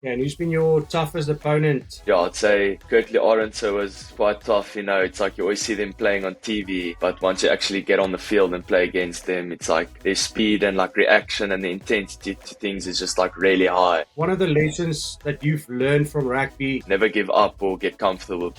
Yeah, and who's been your toughest opponent? Yeah, I'd say Curtly Orense was quite tough. It's like you always see them playing on TV, but once you actually get on the field and play against them, it's like their speed and like reaction and the intensity to things is just like really high. One of the lessons that you've learned from rugby. Never give up or get comfortable.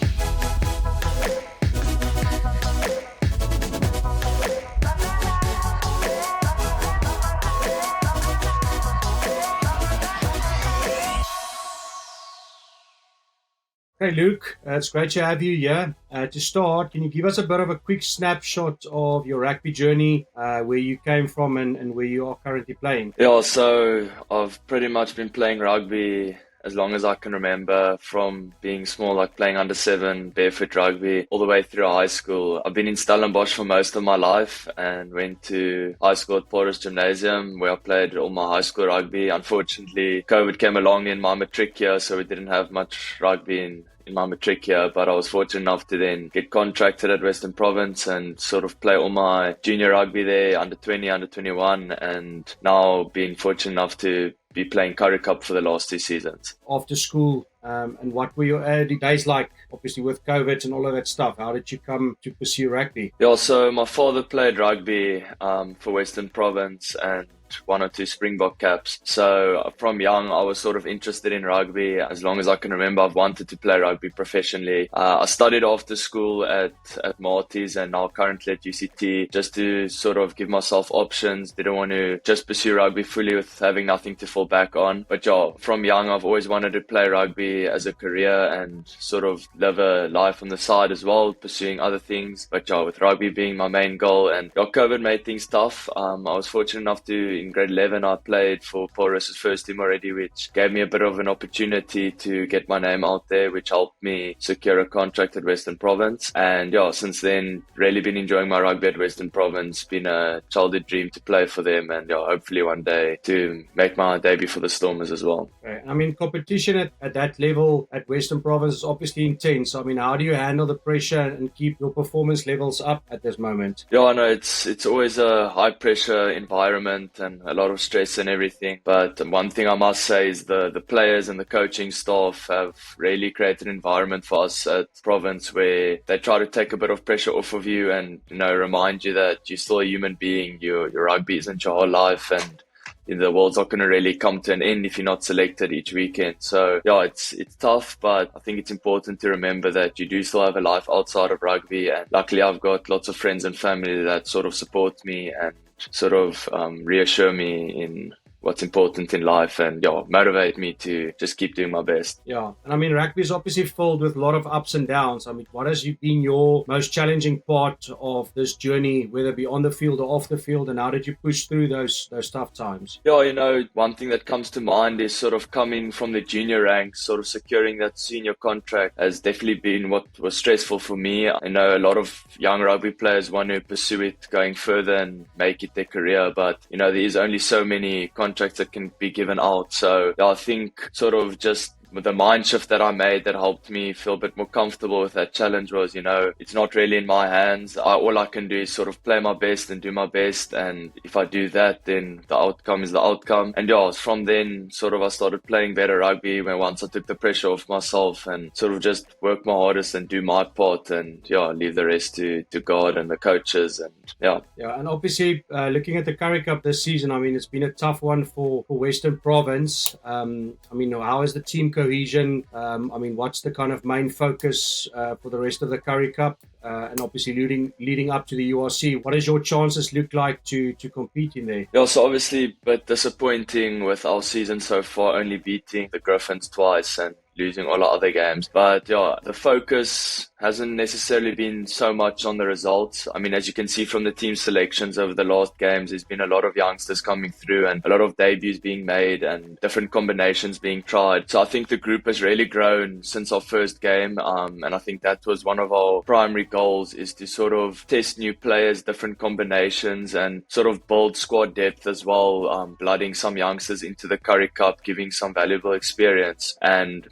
Hey, Luke, it's great to have you here. To start, can you give us a bit of a quick snapshot of your rugby journey, where you came from and where you are currently playing? Yeah, so I've pretty much been playing rugby as long as I can remember, from being small, like playing under seven, barefoot rugby, all the way through high school. I've been in Stellenbosch for most of my life and went to high school at Porter's Gymnasium where I played all my high school rugby. Unfortunately, COVID came along in my matric year, so we didn't have much rugby in my matric year, but I was fortunate enough to then get contracted at Western Province and sort of play all my junior rugby there, under 20, under 21, and now being fortunate enough to be playing Currie Cup for the last 2 seasons. After school, and what were your early days like, obviously with COVID and all of that stuff? How did you come to pursue rugby? Yeah, so my father played rugby for Western Province and one or two Springbok caps. So from young, I was sort of interested in rugby. As long as I can remember, I've wanted to play rugby professionally. I studied after school at Marty's and now currently at UCT, just to sort of give myself options. Didn't want to just pursue rugby fully with having nothing to fall back on. But yeah, from young, I've always wanted to play rugby as a career and sort of live a life on the side as well, pursuing other things. But yeah, with rugby being my main goal, and yeah, COVID made things tough. I was fortunate enough to, in grade 11, I played for Porter's first team already, which gave me a bit of an opportunity to get my name out there, which helped me secure a contract at Western Province. And yeah, since then, really been enjoying my rugby at Western Province. Been a childhood dream to play for them, and yeah, hopefully one day to make my debut for the Stormers as well. Okay. I mean, competition at that level at Western Province is obviously intense. I mean, how do you handle the pressure and keep your performance levels up at this moment? Yeah, I know it's always a high pressure environment and a lot of stress and everything. But one thing I must say is the players and the coaching staff have really created an environment for us at Province where they try to take a bit of pressure off of you and, remind you that you're still a human being. Your rugby isn't your whole life, and the world's not going to really come to an end if you're not selected each weekend. So yeah, it's tough, but I think it's important to remember that you do still have a life outside of rugby. And luckily, I've got lots of friends and family that sort of support me and sort of reassure me in what's important in life and motivate me to just keep doing my best. Yeah, and I mean, rugby is obviously filled with a lot of ups and downs. I mean, what has been your most challenging part of this journey, whether it be on the field or off the field, and how did you push through those tough times? Yeah, one thing that comes to mind is sort of coming from the junior ranks, sort of securing that senior contract has definitely been what was stressful for me. I know a lot of young rugby players want to pursue it going further and make it their career, but there is only so many contracts that can be given out. So I think sort of just with the mind shift that I made that helped me feel a bit more comfortable with that challenge was, it's not really in my hands. All I can do is sort of play my best and do my best. And if I do that, then the outcome is the outcome. And from then sort of I started playing better rugby once I took the pressure off myself and sort of just work my hardest and do my part and leave the rest to God and the coaches. And yeah, and obviously looking at the Currie Cup this season, I mean, it's been a tough one for Western Province. I mean, how is the team cohesion? I mean, what's the kind of main focus for the rest of the Currie Cup? And obviously leading up to the URC, what does your chances look like to compete in there? Yeah, so obviously a bit disappointing with our season so far, only beating the Griffins twice and losing all our other games. But the focus hasn't necessarily been so much on the results. I mean, as you can see from the team selections over the last games, there's been a lot of youngsters coming through and a lot of debuts being made and different combinations being tried. So I think the group has really grown since our first game. And I think that was one of our primary goals, is to sort of test new players, different combinations, and sort of build squad depth as well, blooding some youngsters into the Currie Cup, giving some valuable experience. And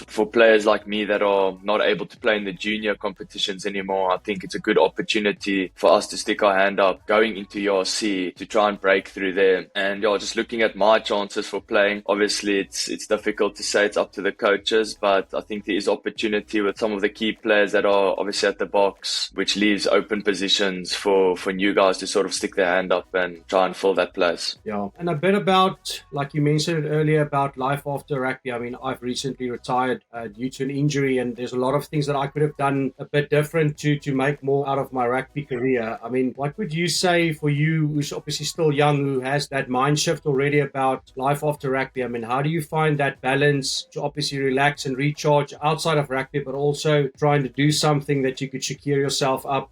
for players like me that are not able to play in the junior competitions anymore, I think it's a good opportunity for us to stick our hand up going into ERC to try and break through there. And just looking at my chances for playing, obviously it's difficult to say, it's up to the coaches, but I think there is opportunity with some of the key players that are obviously at the box, which leaves open positions for new guys to sort of stick their hand up and try and fill that place. Yeah, and a bit about, like you mentioned earlier, about life after rugby. I mean, I've recently retired due to an injury, and there's a lot of things that I could have done a bit different to make more out of my rugby career. I mean, what would you say for you, who's obviously still young, who has that mind shift already about life after rugby? I mean, how do you find that balance to obviously relax and recharge outside of rugby, but also trying to do something that you could secure yourself up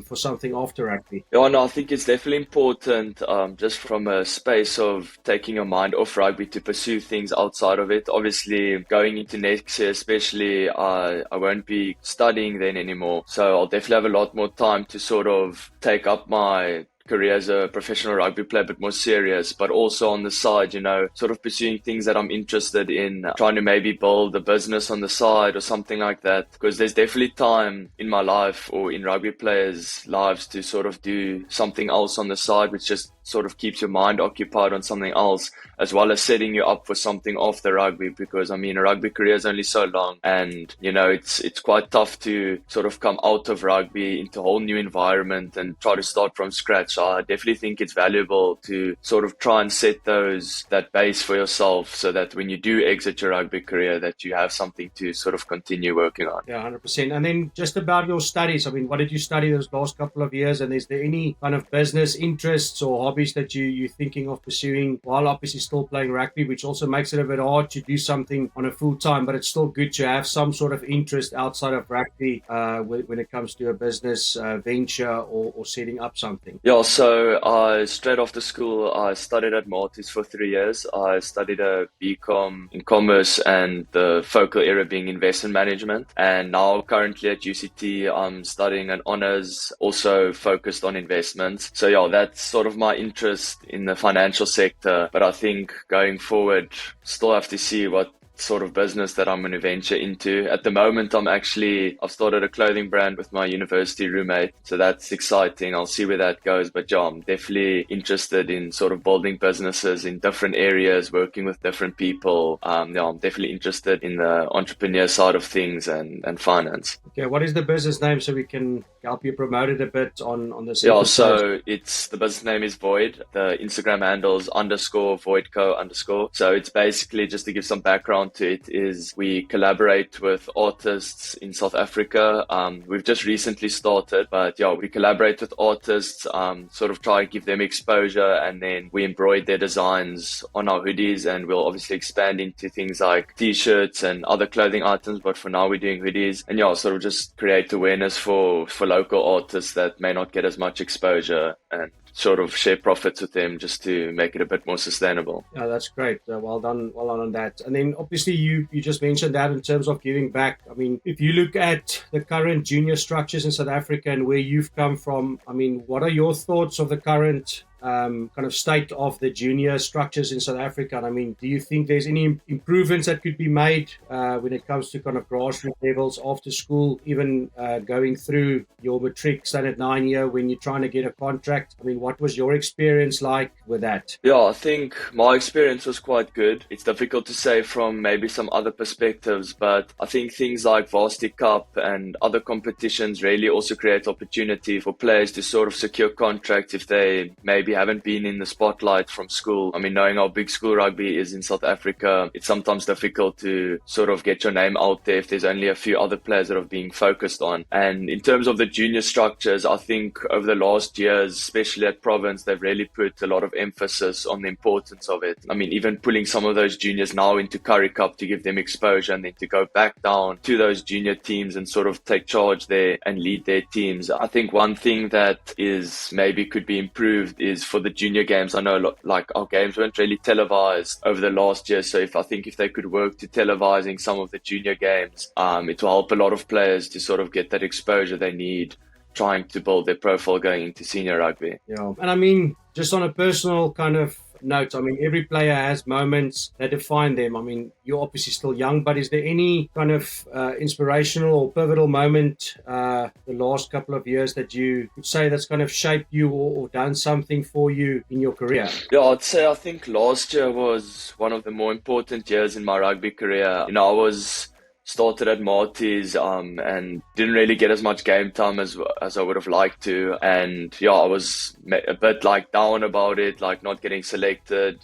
for something after rugby? Yeah, no, I think it's definitely important, just from a space of taking your mind off rugby to pursue things outside of it. Obviously, going into next year especially, I won't be studying then anymore. So I'll definitely have a lot more time to sort of take up my career as a professional rugby player, but more serious, but also on the side, sort of pursuing things that I'm interested in, trying to maybe build a business on the side or something like that, because there's definitely time in my life or in rugby players' lives to sort of do something else on the side, which just sort of keeps your mind occupied on something else, as well as setting you up for something off the rugby, because I mean, a rugby career is only so long, and it's quite tough to sort of come out of rugby into a whole new environment and try to start from scratch. So I definitely think it's valuable to sort of try and set that base for yourself, so that when you do exit your rugby career, that you have something to sort of continue working on. Yeah, 100%. And then just about your studies, I mean, what did you study those last couple of years? And is there any kind of business interests or hobbies that you're thinking of pursuing while obviously still playing rugby, which also makes it a bit hard to do something on a full time, but it's still good to have some sort of interest outside of rugby when it comes to a business venture or setting up something? Yeah, so I straight after school, I studied at Maltese for 3 years. I studied a BCom in commerce and the focal area being investment management. And now currently at UCT, I'm studying an honors, also focused on investments. So yeah, that's sort of my interest in the financial sector. But I think going forward, still have to see what sort of business that I'm going to venture into. At the moment, I've started a clothing brand with my university roommate, so that's exciting. I'll see where that goes, but yeah, I'm definitely interested in sort of building businesses in different areas, working with different people. I'm definitely interested in the entrepreneur side of things and finance. Okay, what is the business name so we can help you promote it a bit on this Yeah, episode? so the business name is Void. The Instagram handle is _VoidCo_. So it's basically, just to give some background to it, is we collaborate with artists in South Africa. We've just recently started, but yeah, we collaborate with artists, sort of try and give them exposure, and then we embroider their designs on our hoodies, and we'll obviously expand into things like t-shirts and other clothing items, but for now we're doing hoodies, and yeah, sort of just create awareness for local artists that may not get as much exposure, and sort of share profits with them just to make it a bit more sustainable. Yeah, that's great. Well done on that. And then obviously you just mentioned that in terms of giving back. I mean, if you look at the current junior structures in South Africa and where you've come from, I mean, what are your thoughts of the current kind of state of the junior structures in South Africa? And I mean, do you think there's any improvements that could be made when it comes to kind of grassroots levels after school, even going through your matric standard 9 year when you're trying to get a contract? I mean, what was your experience like with that? Yeah, I think my experience was quite good. It's difficult to say from maybe some other perspectives, but I think things like Varsity Cup and other competitions really also create opportunity for players to sort of secure contracts if they maybe haven't been in the spotlight from school. I mean, knowing how big school rugby is in South Africa, it's sometimes difficult to sort of get your name out there if there's only a few other players that are being focused on. And in terms of the junior structures, I think over the last years, especially at Province, they've really put a lot of emphasis on the importance of it. I mean, even pulling some of those juniors now into Currie Cup to give them exposure, and then to go back down to those junior teams and sort of take charge there and lead their teams. I think one thing that is maybe could be improved is for the junior games. I know like our games weren't really televised over the last year, so I think if they could work to televising some of the junior games, it will help a lot of players to sort of get that exposure they need trying to build their profile going into senior rugby. Yeah, and I mean, just on a personal kind of note, I mean, every player has moments that define them. I mean, you're obviously still young, but is there any kind of inspirational or pivotal moment the last couple of years that you could say that's kind of shaped you or done something for you in your career? Yeah, I'd say I think last year was one of the more important years in my rugby career. I was started at Marty's and didn't really get as much game time as I would have liked to. And yeah, I was a bit like down about it, like not getting selected,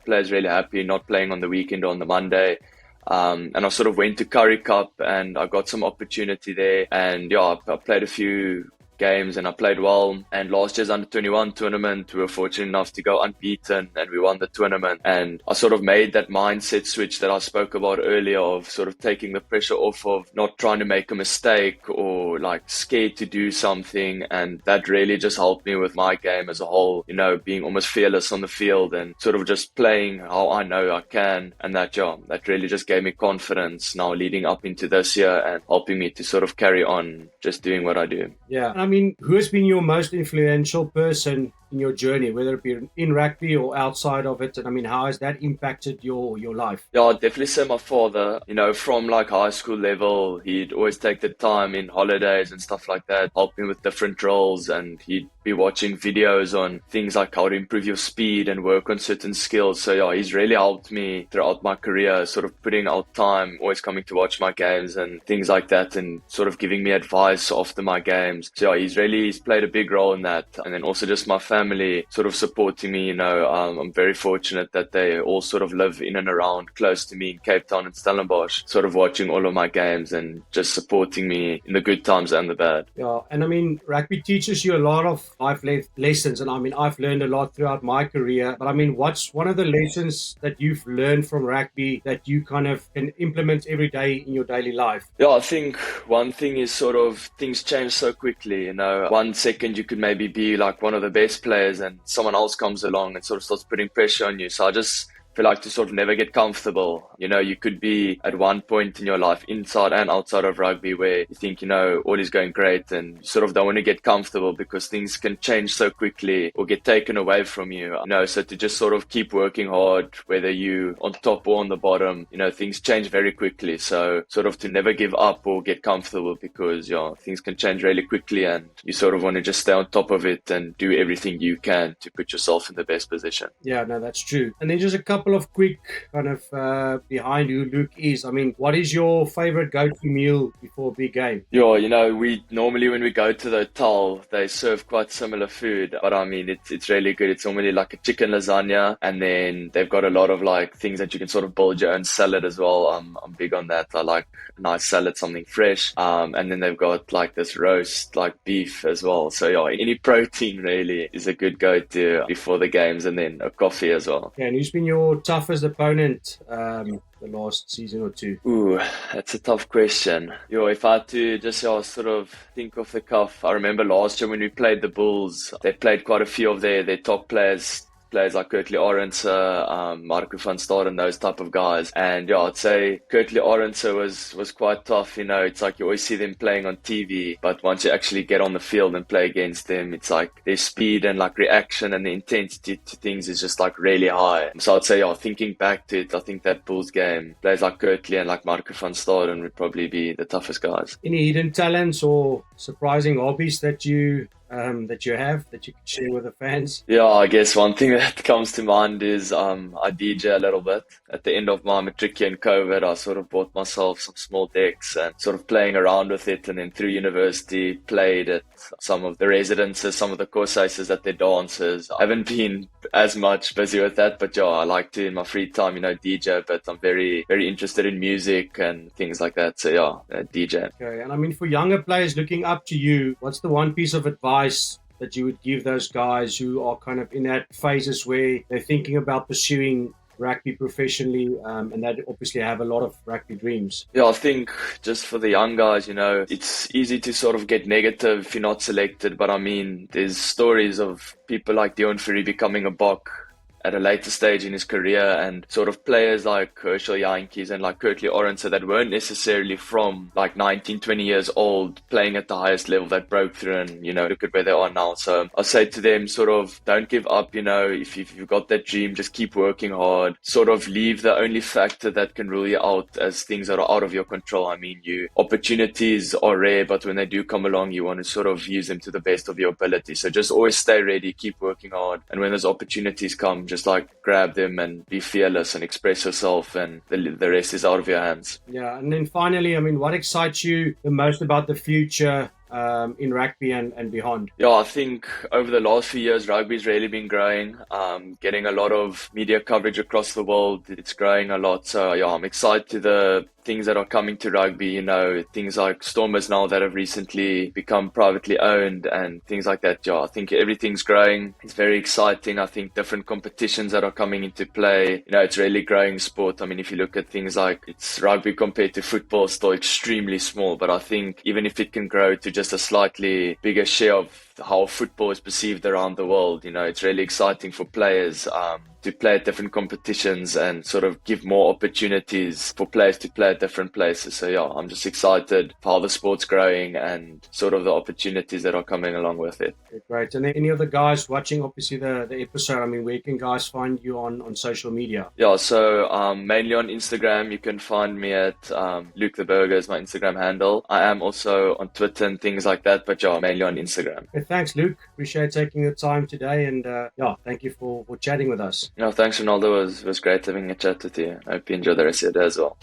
players really happy not playing on the weekend or on the Monday. And I sort of went to Currie Cup and I got some opportunity there. And yeah, I played a few games and I played well. And last year's under-21 tournament, we were fortunate enough to go unbeaten and we won the tournament. And I sort of made that mindset switch that I spoke about earlier of sort of taking the pressure off of not trying to make a mistake or like scared to do something. And that really just helped me with my game as a whole, being almost fearless on the field and sort of just playing how I know I can. And that really just gave me confidence now leading up into this year and helping me to sort of carry on just doing what I do. Yeah. I mean, who has been your most influential person in your journey, whether it be in rugby or outside of it? And I mean, how has that impacted your life? Yeah, I'd definitely say my father, from like high school level, he'd always take the time in holidays and stuff like that, help me with different drills, and he'd be watching videos on things like how to improve your speed and work on certain skills. So yeah, he's really helped me throughout my career, sort of putting out time, always coming to watch my games and things like that, and sort of giving me advice after my games. So yeah, he's played a big role in that. And then also just my family sort of supporting me, I'm very fortunate that they all sort of live in and around close to me in Cape Town and Stellenbosch, sort of watching all of my games and just supporting me in the good times and the bad. Yeah, and I mean, rugby teaches you a lot of life lessons, and I mean, I've learned a lot throughout my career, but I mean, what's one of the lessons that you've learned from rugby that you kind of can implement every day in your daily life? Yeah, I think one thing is sort of things change so quickly, 1 second you could maybe be like one of the best players and someone else comes along and sort of starts putting pressure on you. So I just feel like to sort of never get comfortable. You could be at one point in your life, inside and outside of rugby, where you think, all is going great and you sort of don't want to get comfortable because things can change so quickly or get taken away from you. So to just sort of keep working hard, whether you on top or on the bottom, things change very quickly. So sort of to never give up or get comfortable because, things can change really quickly and you sort of want to just stay on top of it and do everything you can to put yourself in the best position. Yeah, no, that's true. And then just a couple of quick kind of behind who Luke is. I mean, what is your favorite go-to meal before a big game? Yeah, we normally when we go to the hotel, they serve quite similar food, but I mean, it's really good. It's normally like a chicken lasagna, and then they've got a lot of like things that you can sort of build your own salad as well. I'm big on that. I like a nice salad, something fresh. And then they've got like this roast, like beef as well. So yeah, any protein really is a good go-to before the games, and then a coffee as well. Yeah, and who's been your toughest opponent the last season or two? Ooh, that's a tough question. If I had to just sort of think off the cuff, I remember last year when we played the Bulls, they played quite a few of their top players like Currie Cup, Marco van Staden, those type of guys. And yeah, I'd say Currie Cup was quite tough. It's like you always see them playing on TV, but once you actually get on the field and play against them, it's like their speed and like reaction and the intensity to things is just like really high. So I'd say, thinking back to it, I think that Bulls game, players like Currie and like Marco van Staden would probably be the toughest guys. Any hidden talents or surprising hobbies that you have that you can share with the fans? Yeah, I guess one thing that comes to mind is I DJ a little bit. At the end of my matric and COVID, I sort of bought myself some small decks and sort of playing around with it, and then through university played at some of the residences, some of the courses at their dances. I haven't been as much busy with that, but yeah, I like to in my free time, DJ, but I'm very, very interested in music and things like that. So yeah, DJ. Okay, and I mean, for younger players looking up to you, what's the one piece of advice that you would give those guys who are kind of in that phases where they're thinking about pursuing rugby professionally, and that obviously have a lot of rugby dreams? Yeah, I think just for the young guys, it's easy to sort of get negative if you're not selected, but I mean, there's stories of people like Currie becoming a Bok at a later stage in his career, and sort of players like Herschel Jantjies and like Kirkley Orense that weren't necessarily from like 19, 20 years old playing at the highest level that broke through, and, look at where they are now. So I say to them, sort of don't give up, if you've got that dream, just keep working hard, sort of leave the only factor that can rule you out as things that are out of your control. I mean, opportunities are rare, but when they do come along, you want to sort of use them to the best of your ability. So just always stay ready, keep working hard. And when those opportunities come, just like grab them and be fearless and express yourself, and the rest is out of your hands. Yeah. And then finally, I mean, what excites you the most about the future in rugby and beyond? Yeah, I think over the last few years, rugby's really been growing, getting a lot of media coverage across the world. It's growing a lot. So yeah, I'm excited to the things that are coming to rugby, things like Stormers now that have recently become privately owned and things like that. Yeah, I think everything's growing. It's very exciting. I think different competitions that are coming into play, it's really growing sport. I mean, if you look at things like it's rugby compared to football, still extremely small, but I think even if it can grow to just a slightly bigger share of how football is perceived around the world, it's really exciting for players to play at different competitions and sort of give more opportunities for players to play at different places. So yeah, I'm just excited for how the sport's growing and sort of the opportunities that are coming along with it. Great. And then any of the guys watching, obviously, the episode, I mean, where can guys find you on social media? Yeah, so mainly on Instagram. You can find me at Luke the Burger is my Instagram handle. I am also on Twitter and things like that, but yeah, mainly on Instagram. Okay, thanks, Luke. Appreciate taking the time today, and thank you for chatting with us. No, thanks, Ronaldo. It was great having a chat with you. I hope you enjoy the rest of your day as well.